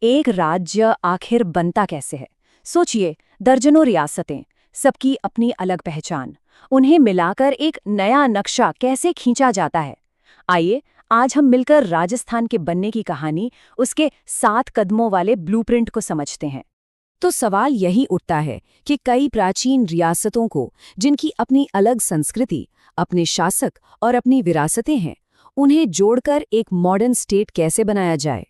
एक राज्य आखिर बनता कैसे है? सोचिए, दर्जनों रियासतें, सबकी अपनी अलग पहचान। उन्हें मिलाकर एक नया नक्शा कैसे खींचा जाता है? आइए, आज हम मिलकर राजस्थान के बनने की कहानी, उसके 7 कदमों वाले ब्लूप्रिंट को समझते हैं। तो सवाल यही उठता है कि कई प्राचीन रियासतों को, जिनकी अपनी अलग संस्कृति, अपने शासक और अपनी विरासतें हैं, उन्हें जोड़कर एक मॉडर्न स्टेट कैसे बनाया जाए?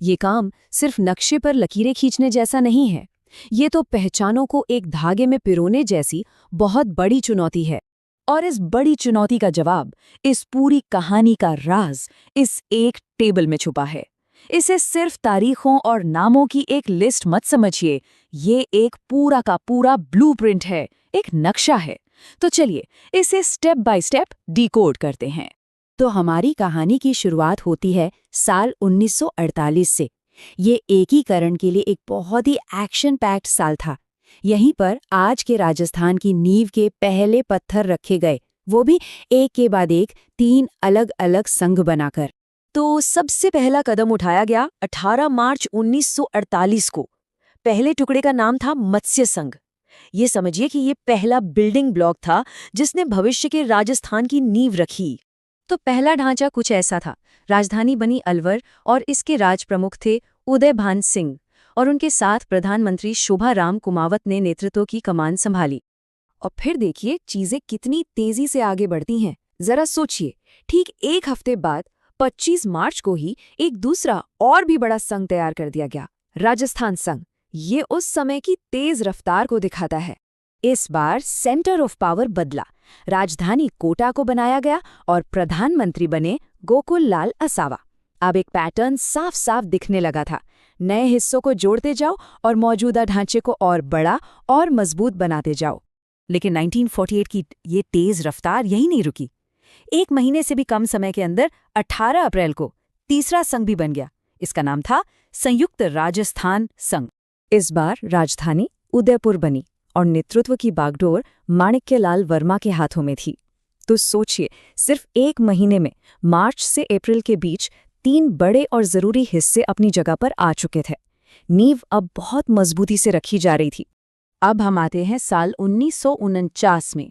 ये काम सिर्फ नक्शे पर लकीरें खींचने जैसा नहीं है। ये तो पहचानों को एक धागे में पिरोने जैसी बहुत बड़ी चुनौती है। और इस बड़ी चुनौती का जवाब, इस पूरी कहानी का राज, इस एक टेबल में छुपा है। इसे सिर्फ तारीखों और नामों की एक लिस्ट मत समझिए, ये एक पूरा का पूरा ब्लूप्रिंट है, एक नक्शा है। तो चलिए इसे स्टेप बाय स्टेप डिकोड करते हैं। तो हमारी कहानी की शुरुआत होती है साल 1948 से। ये एकीकरण के लिए एक बहुत ही एक्शन पैक्ड साल था। यहीं पर आज के राजस्थान की नींव के पहले पत्थर रखे गए, वो भी एक के बाद एक 3 अलग अलग संघ बनाकर। तो सबसे पहला कदम उठाया गया 18 मार्च 1948 को। पहले टुकड़े का नाम था मत्स्य संघ। ये समझिए कि ये पहला बिल्डिंग ब्लॉक था जिसने भविष्य के राजस्थान की नींव रखी। तो पहला ढांचा कुछ ऐसा था। राजधानी बनी अलवर और इसके राज प्रमुख थे उदयभान सिंह, और उनके साथ प्रधानमंत्री शोभाराम कुमावत ने नेतृत्व की कमान संभाली। और फिर देखिए चीजें कितनी तेजी से आगे बढ़ती हैं। जरा सोचिए, ठीक एक हफ्ते बाद 25 मार्च को ही एक दूसरा और भी बड़ा संघ तैयार कर दिया गया, राजस्थान संघ। ये उस समय की तेज रफ्तार को दिखाता है। इस बार सेंटर ऑफ पावर बदला, राजधानी कोटा को बनाया गया और प्रधानमंत्री बने गोकुल लाल असावा। अब एक पैटर्न साफ साफ दिखने लगा था। नए हिस्सों को जोड़ते जाओ और मौजूदा ढांचे को और बड़ा और मजबूत बनाते जाओ। लेकिन 1948 की ये तेज रफ्तार यही नहीं रुकी। एक महीने से भी कम समय के अंदर 18 अप्रैल को तीसरा संघ भी बन गया। इसका नाम था संयुक्त राजस्थान संघ। इस बार राजधानी उदयपुर बनी और नेतृत्व की बागडोर माणिक्यलाल वर्मा के हाथों में थी। तो सोचिए, सिर्फ एक महीने में मार्च से अप्रैल के बीच 3 बड़े और जरूरी हिस्से अपनी जगह पर आ चुके थे। नींव अब बहुत मजबूती से रखी जा रही थी। अब हम आते हैं साल 1949 में।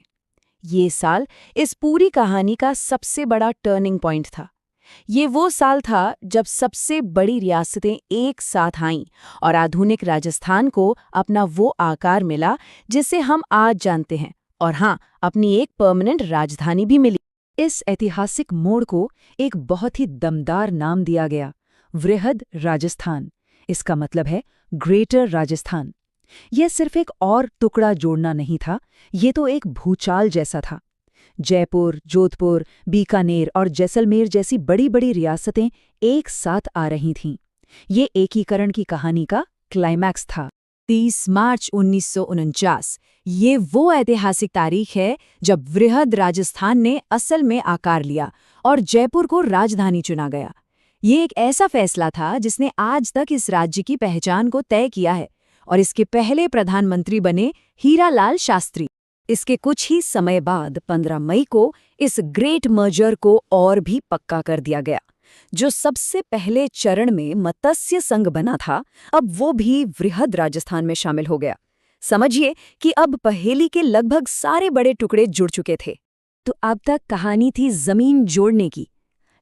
ये साल इस पूरी कहानी का सबसे बड़ा टर्निंग पॉइंट था। ये वो साल था जब सबसे बड़ी रियासतें एक साथ आईं और आधुनिक राजस्थान को अपना वो आकार मिला जिसे हम आज जानते हैं। और हाँ, अपनी एक परमानेंट राजधानी भी मिली। इस ऐतिहासिक मोड़ को एक बहुत ही दमदार नाम दिया गया, वृहद राजस्थान। इसका मतलब है ग्रेटर राजस्थान। यह सिर्फ एक और टुकड़ा जोड़ना नहीं था, ये तो एक भूचाल जैसा था। जयपुर, जोधपुर, बीकानेर और जैसलमेर जैसी बड़ी बड़ी रियासतें एक साथ आ रही थीं। ये एकीकरण की कहानी का क्लाइमैक्स था। 30 मार्च 1949, ये वो ऐतिहासिक तारीख है जब वृहद राजस्थान ने असल में आकार लिया और जयपुर को राजधानी चुना गया। ये एक ऐसा फैसला था जिसने आज तक इस राज्य की पहचान को तय किया है। और इसके पहले प्रधानमंत्री बने हीरालाल शास्त्री। इसके कुछ ही समय बाद 15 मई को इस ग्रेट मर्जर को और भी पक्का कर दिया गया। जो सबसे पहले चरण में मत्स्य संघ बना था, अब वो भी वृहद राजस्थान में शामिल हो गया। समझिए कि अब पहेली के लगभग सारे बड़े टुकड़े जुड़ चुके थे। तो अब तक कहानी थी जमीन जोड़ने की,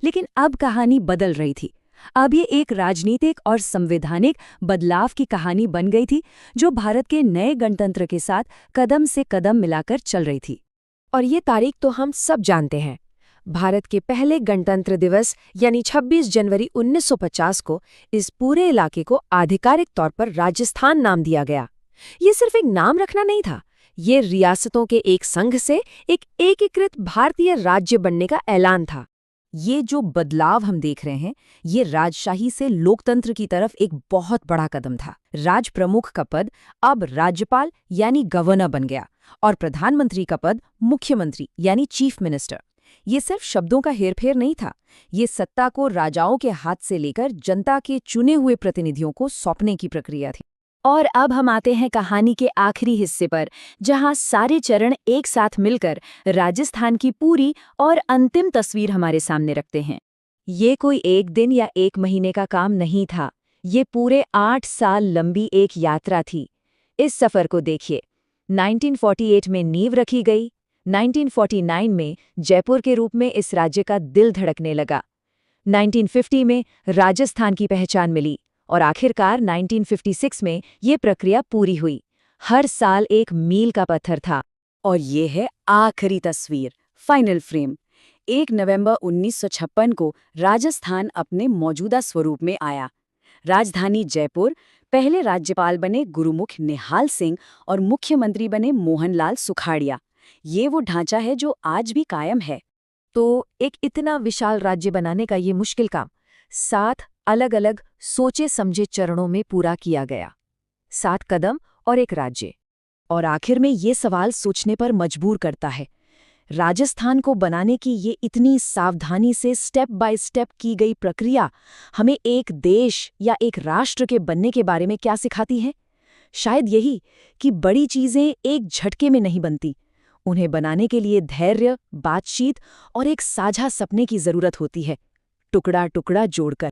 लेकिन अब कहानी बदल रही थी। अब ये एक राजनीतिक और संवैधानिक बदलाव की कहानी बन गई थी, जो भारत के नए गणतंत्र के साथ कदम से कदम मिलाकर चल रही थी। और ये तारीख तो हम सब जानते हैं। भारत के पहले गणतंत्र दिवस यानी 26 जनवरी 1950 को इस पूरे इलाके को आधिकारिक तौर पर राजस्थान नाम दिया गया। ये सिर्फ एक नाम रखना नहीं था, ये रियासतों के एक संघ से एक एकीकृत भारतीय राज्य बनने का ऐलान था। ये जो बदलाव हम देख रहे हैं, ये राजशाही से लोकतंत्र की तरफ एक बहुत बड़ा कदम था। राज प्रमुख का पद अब राज्यपाल यानी गवर्नर बन गया और प्रधानमंत्री का पद मुख्यमंत्री यानी चीफ मिनिस्टर। ये सिर्फ शब्दों का हेरफेर नहीं था, ये सत्ता को राजाओं के हाथ से लेकर जनता के चुने हुए प्रतिनिधियों को सौंपने की प्रक्रिया थी। और अब हम आते हैं कहानी के आखिरी हिस्से पर, जहां सारे चरण एक साथ मिलकर राजस्थान की पूरी और अंतिम तस्वीर हमारे सामने रखते हैं। ये कोई एक दिन या एक महीने का काम नहीं था, ये पूरे 8 साल लंबी एक यात्रा थी। इस सफ़र को देखिए। 1948 में नींव रखी गई, 1949 में जयपुर के रूप में इस राज्य का दिल धड़कने लगा, 1950 में राजस्थान की पहचान मिली और आखिरकार 1956 में ये प्रक्रिया पूरी हुई। हर साल एक मील का पत्थर था। और ये है आखिरी तस्वीर, फाइनल फ्रेम। 1 नवंबर 1956 को राजस्थान अपने मौजूदा स्वरूप में आया। राजधानी जयपुर, पहले राज्यपाल बने गुरुमुख निहाल सिंह और मुख्यमंत्री बने मोहनलाल सुखाड़िया। ये वो ढांचा है जो आज भी कायम है। तो एक इतना विशाल राज्य बनाने का ये मुश्किल काम 7 अलग-अलग सोचे समझे चरणों में पूरा किया गया। 7 कदम और एक राज्य। और आखिर में ये सवाल सोचने पर मजबूर करता है, राजस्थान को बनाने की ये इतनी सावधानी से स्टेप बाय स्टेप की गई प्रक्रिया हमें एक देश या एक राष्ट्र के बनने के बारे में क्या सिखाती है? शायद यही कि बड़ी चीजें एक झटके में नहीं बनती। उन्हें बनाने के लिए धैर्य, बातचीत और एक साझा सपने की जरूरत होती है, टुकड़ा टुकड़ा जोड़कर।